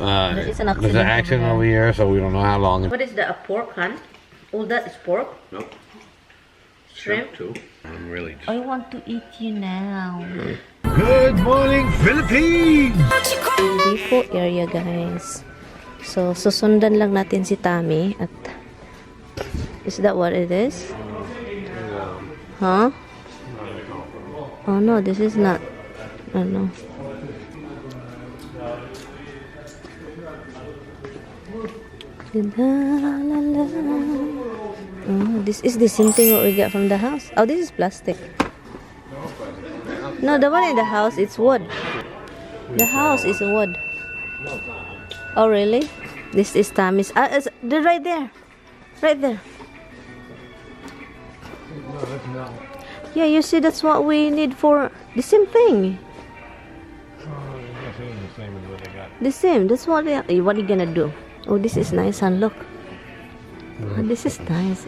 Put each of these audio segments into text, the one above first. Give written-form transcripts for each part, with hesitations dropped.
It's an there's an accident over here, so we don't know how long. What is the pork, hun? All that is pork? Nope. Shrimp? Too. I'm really. I want to eat you now. Good morning, Philippines! Hindi po area, guys. So, susundan lang natin si Tammy at is that what it is? Huh? Oh no, this is not. Oh no. Oh, this is the same thing what we got from the house. Oh, this is plastic. No, the one in the house, it's wood. The house is wood. Oh, really? This is Tammy's. They're right there. Right there. Yeah, you see, that's what we need for the same thing. The same. That's what what are you gonna do? Oh, this is nice, and look. Oh, this is nice.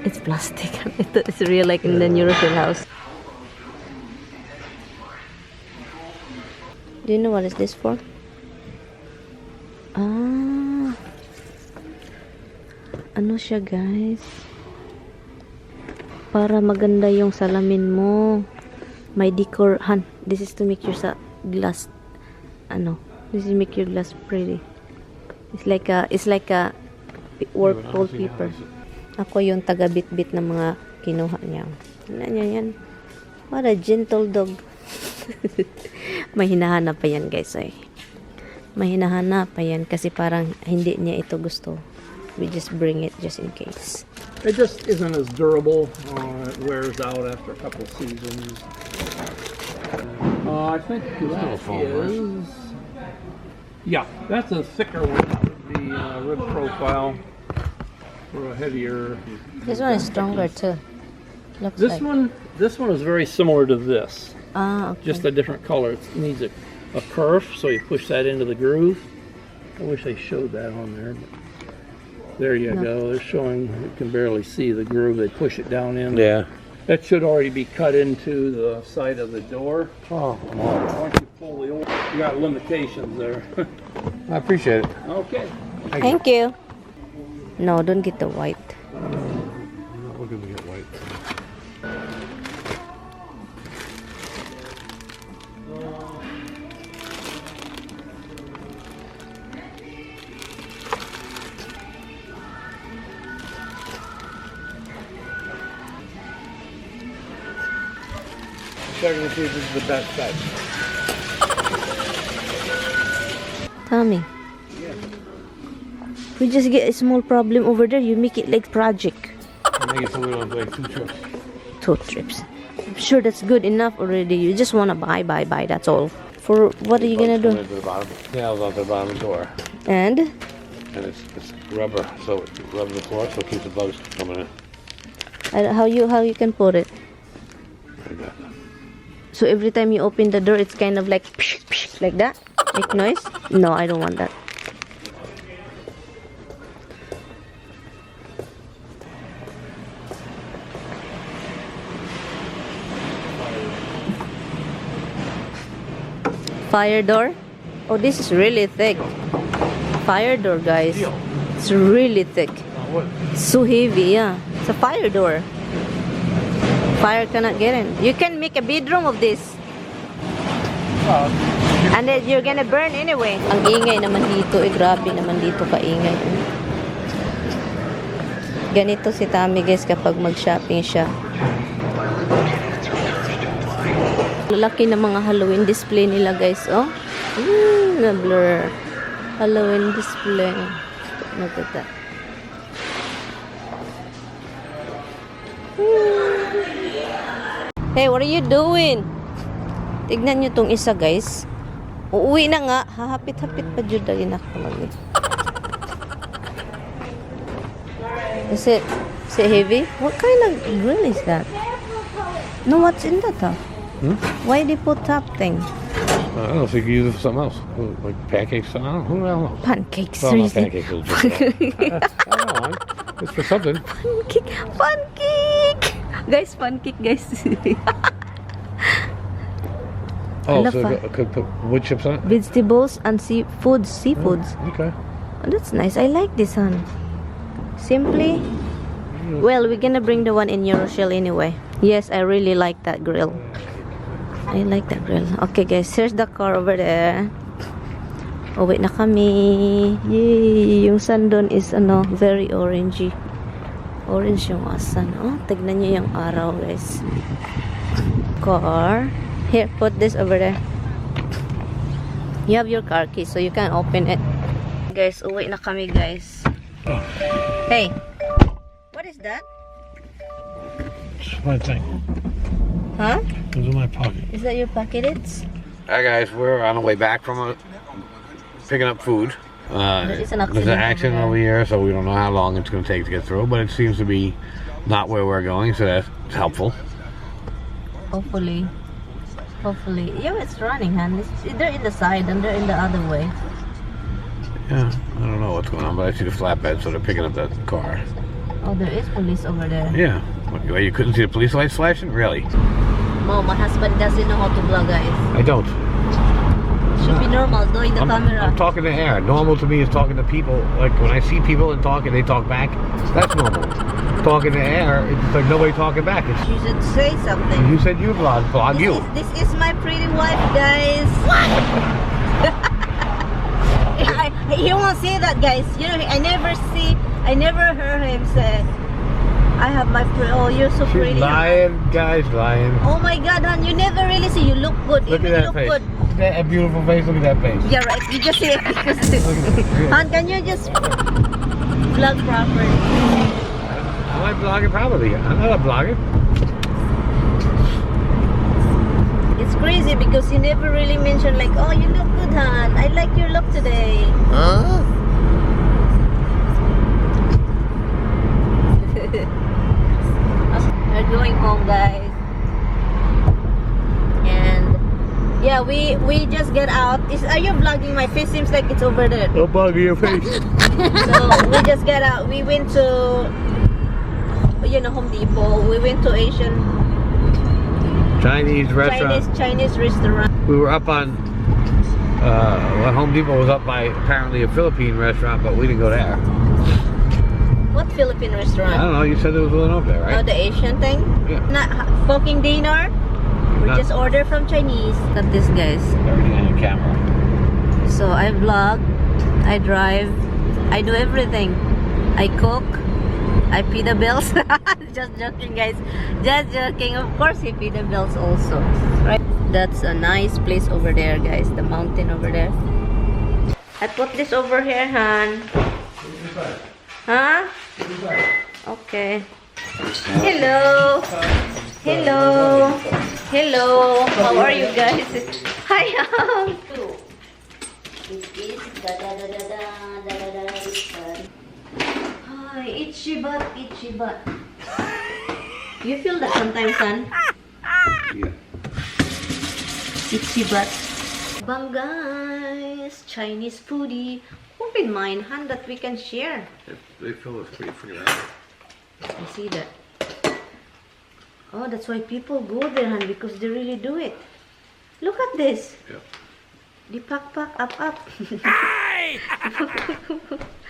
It's plastic. It's real, like in the European house. Do you know what is this for? Ah, ano siya, guys? Para maganda yung salamin mo. May decor, han. This is to make your glass. This is make your glass pretty. It's like a work wallpaper. Ako yung taga-bit-bit ng mga kinuha niya. Yan. What a gentle dog. May hinahanap pa yan, guys. May hinahanap pa yan kasi parang hindi niya ito gusto. We just bring it just in case. It just isn't as durable. It wears out after a couple of seasons. I think that is... Yeah, that's a thicker one. That would be rib profile for a heavier... This one is stronger too. Looks This one is very similar to this. Ah, okay. Just a different color. It needs a kerf, so you push that into the groove. I wish they showed that on there. But there you go. They're showing, you can barely see the groove. They push it down in. Yeah. That should already be cut into the side of the door. Oh, Once you pull the oil, you got limitations there. I appreciate it. Okay. Thank you. No, don't get the white. We're gonna get white. Checking to see if this is the best side. Tommy. Yeah. We just get a small problem over there. You make it like project. Make it so we don't like 2 trips. 2 trips. I'm sure that's good enough already. You just want to buy. That's all. For what are you gonna do? To the bottom. Nails out the bottom of the door. And It's rubber, so it rubs the floor, so it keeps the bugs coming in. how you can put it? Like that. So every time you open the door, it's kind of like psh, psh, like that. Make noise? No, I don't want that. Fire door? Oh, this is really thick. Fire door, guys. It's really thick. It's so heavy, yeah. It's a fire door. Fire cannot get in. You can make a bedroom of this. And then you're gonna burn anyway. Ang ingay naman dito. Grabe naman dito kaingay. Ganito si Tammy, guys, kapag mag-shopping siya. Lalaki na mga Halloween display nila, guys. Oh, na-blur. Halloween display. Look at that. Hey, what are you doing? Tignan nyo tong isa, guys. Uuwi na nga. Hahapit-hapit pa dyan dali na ako. Is it heavy? What kind of grill is that? No, what's in that, huh? Why they put top thing? I don't know if you could use it for something else. Like pancakes, I don't know. Who the hell knows? Pancakes. Well, not Seriously. pancakes. I don't know. It's for something. Pancake! Guys, pancake, guys. Oh, Enough, so ah. I could put wood chips on it? Vegetables and seafoods. Okay. Oh, that's nice. I like this one. Simply. Well, we're gonna bring the one in your shell anyway. Yes, I really like that grill. I like that grill. Okay, guys. Here's the car over there. Oh, wait na kami. Yay! Yung sun doon is very orangey. Orange yung sun. Oh, tignan nyo yung araw, guys. Car. Here, put this over there. You have your car key, so you can open it. Guys, uwi na kami, guys. Hey, what is that? It's my thing. Huh? It was in my pocket. Is that your packets? Hi guys, we're on the way back from picking up food. There's an There's an accident over here, so we don't know how long it's going to take to get through, but it seems to be not where we're going, so that's helpful. Hopefully. Hopefully. Yeah, it's running, hon. They're in the side and they're in the other way. Yeah, I don't know what's going on, but I see the flatbed, so they're picking up that car. Oh, there is police over there. Yeah. What, you couldn't see the police lights flashing? Really? Mom, my husband doesn't know how to vlog, guys. I don't. Should be normal, doing the camera. I'm talking to air. Normal to me is talking to people. Like when I see people and talk and they talk back, that's normal. Talking to air, it's like nobody talking back. You should say something. You said you vlog you. This is my pretty wife, guys. What? He won't say that, guys. You know, I never heard him say, I have my oh, you're so pretty. She's lying, guys, lying. Oh my God, hon, you never really see. You look good. Look Even at that look face. good. Look at that beautiful face. Look at that face. Yeah, right. You just say it. Hon, can you just vlog properly? Am I vlogging? Probably. I'm not a blogger. It's crazy because you never really mention like, oh, you look good, hon. I like your look today. Huh? We're going home, guys. And yeah, we just get out. Are you vlogging my face? Seems like it's over there. Don't bug your face. So we just get out. We went to Home Depot. We went to Asian Chinese restaurant. Chinese restaurant. We were up on Home Depot was up by apparently a Philippine restaurant, but we didn't go there. What Philippine restaurant? I don't know. You said there was one up there, right? Oh, the Asian thing? Yeah. Not cooking dinner? We just order from Chinese. Look at this, guys. Everything on your camera. So I vlog, I drive, I do everything. I cook, I pay the bills. Just joking, guys. Just joking. Of course, he pay the bills also. Right? That's a nice place over there, guys. The mountain over there. I put this over here, hon. Huh? Okay. Hello. Hello. Hello. How are you guys? Hi. Hi. Itchy butt. Itchy butt. You feel that sometimes, son? Yeah. Itchy butt. Bang, guys. Chinese foodie. Open mind, hun, that we can share. They fill us pretty rapid. I see that. Oh, that's why people go there, hun, because they really do it. Look at this. Yep. The pack, up.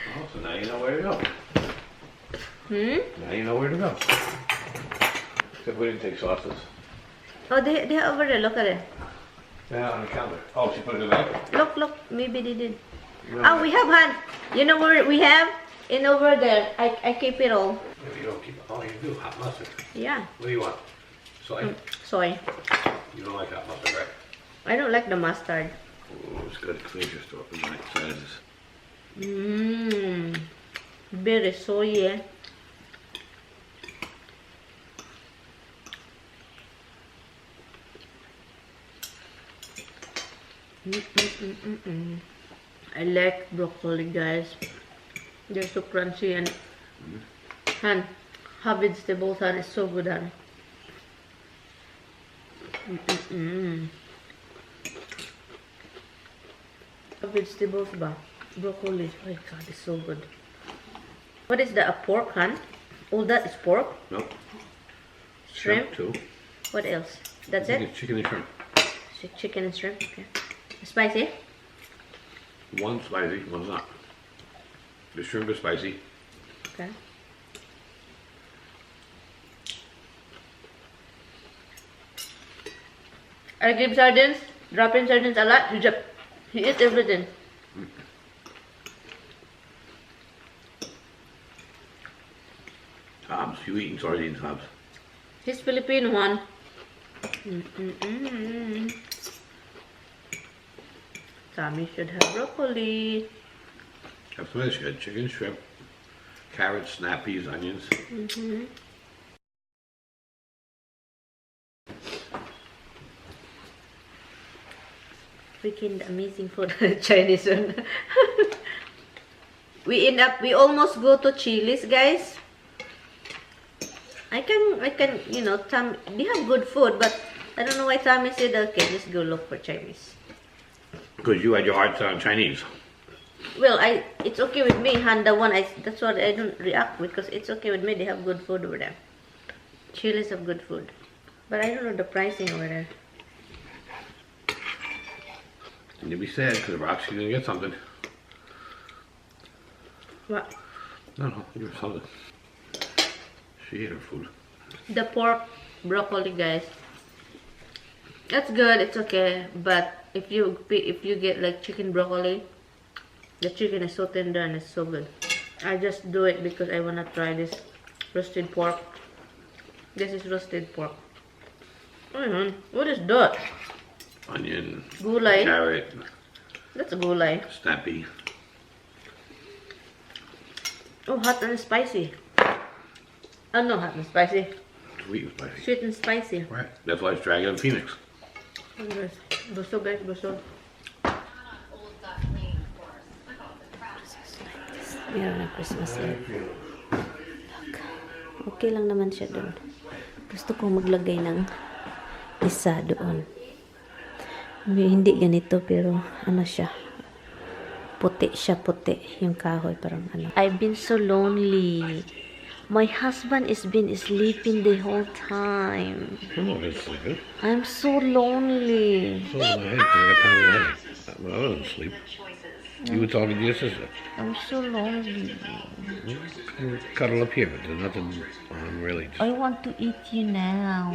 Oh, so now you know where to go. Now you know where to go. Except we didn't take sauces. Oh, they're over there. Look at it. They're not on the counter. Oh, she put it in the bag? Look. Maybe they did. No. Oh, we have, hun. You know where we have? In over there. I keep it all. Maybe you don't keep it. Oh, you do. Hot mustard. Yeah. What do you want? Soy? Soy. You don't like hot mustard, right? I don't like the mustard. Oh, it's good. It cleans your throat in right sizes. Very soy, eh? I like broccoli, guys. They're so crunchy and have vegetables and it's so good. Vegetables ba? Broccoli. Oh my God, it's so good. What is that? A pork, hun? Oh, that is pork? Nope. Shrimp? Too. What else? That's it? Chicken and shrimp. Chicken and shrimp. Okay. Spicy? One's spicy, one's not. The shrimp is spicy. Okay. I give sardines, drop in sardines a lot. He eats everything. Hobbs, you eating sardines, Hobbs? He's Filipino one. Tommy should have broccoli. That's what she had. Chicken, shrimp, carrots, snap peas, onions. Freaking amazing food. Chinese one. We almost go to Chili's, guys. I can, you know, they have good food, but I don't know why Tommy said, okay, just go look for Chinese. Because you had your heart set on Chinese. Well, it's okay with me. Handa one, that's what I don't react because it's okay with me. They have good food over there. Chili's have good food, but I don't know the pricing over there. And you'll be sad because Roxy's gonna get something. What? No, give her something. She ate her food. The pork broccoli, guys. That's good. It's okay, but if you get like chicken broccoli, the chicken is so tender and it's so good. I just do it because I wanna try this roasted pork. This is roasted pork. What is that? Onion. Gulay. Carrot. That's a gulay. Snappy. Oh, hot and spicy. Oh no, hot and spicy. Sweet and spicy. Sweet and spicy. Right. That's why it's Dragon and Phoenix. Busog, guys, busog. Meron na Christmas light. Okay lang naman siya doon. Gusto ko maglagay ng isa doon. Hindi ganito pero ano siya. Puti siya, puti. Yung kahoy parang ano. I've been so lonely. My husband has been sleeping the whole time. I'm not sleeping. I'm so lonely. So am I. I got time to lie. I wasn't asleep. You were talking to your sister. I'm so lonely. You cuddle up here, but there's nothing on really. I want to eat you now.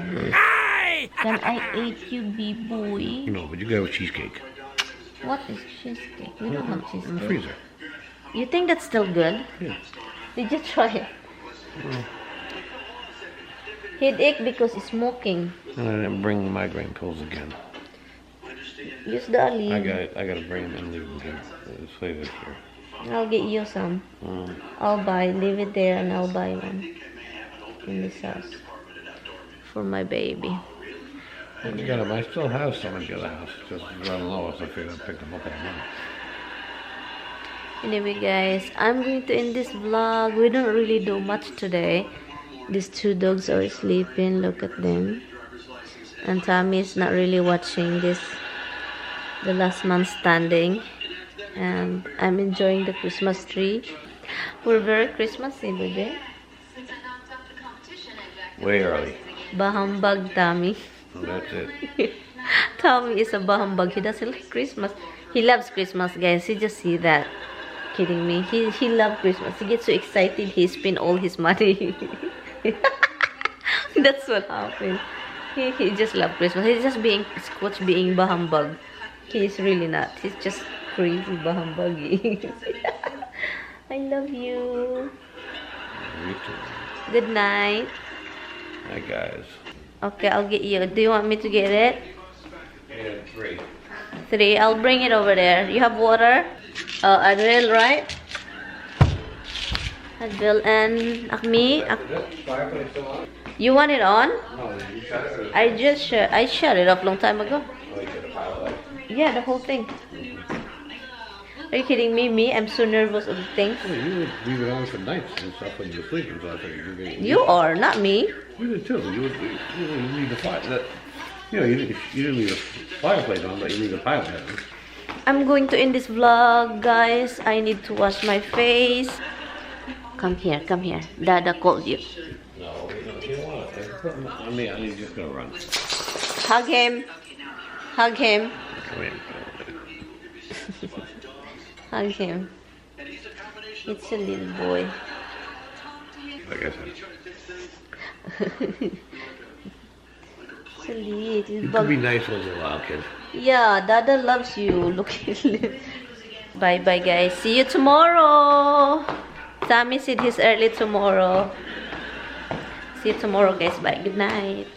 Can I eat you, B-boy? No, but you got a cheesecake. What is cheesecake? We don't have In the cheesecake. freezer. You think that's still good? Yeah. Did you try it? Headache because it's smoking. And I didn't bring migraine pills again. Use the olive. I gotta bring them and leave them again. Let's save it here. I'll get you some. I'll buy. Leave it there and I'll buy one in this house for my baby. You got them. I still have some in the other house. Just run low, so I figured I'd pick them up in a minute. Anyway, guys, I'm going to end this vlog. We don't really do much today. These two dogs are sleeping. Look at them. And Tommy is not really watching this. The last man standing. And I'm enjoying the Christmas tree. We're very Christmassy, baby. Way early. Bahambag, Tommy. Oh, that's it. Tommy is a bahambag. He doesn't like Christmas. He loves Christmas, guys. You just see that. Kidding me. He loves Christmas. He gets so excited. He spends all his money. That's what happened. He just loves Christmas. He's just being bahambag. He's really not. He's just crazy bahambagi. I love you. Me too. Good night. Hi, guys. Okay, I'll get you. Do you want me to get it? Yeah, 3. 3. I'll bring it over there. You have water? Adriel, right? Adriel and Akmi. Fireplace still on? You want it on? No, you shut it. I shut it off long time ago. Oh, you got a pile of that. Yeah, the whole thing. Are you kidding me? I'm so nervous of the things. I mean, you would leave it on for nights and stuff when you were sleeping, so I figured you'd get... You are, not me. You did too. You would leave the fire... You know, you didn't leave the fireplace on, but you leave the pilot on. I'm going to end this vlog, guys. I need to wash my face. Come here, come here. Dada called you. No, you don't want it. I mean, he's just gonna run. Hug him. Hug him. Come here. Hug him. It's a little boy. Like I said, It's a little you bug. could be nice when you're a wild kid. Yeah, Dada loves you. Look at him. Bye bye guys. See you tomorrow. Sammy said he's early tomorrow. See you tomorrow guys. Bye. Good night.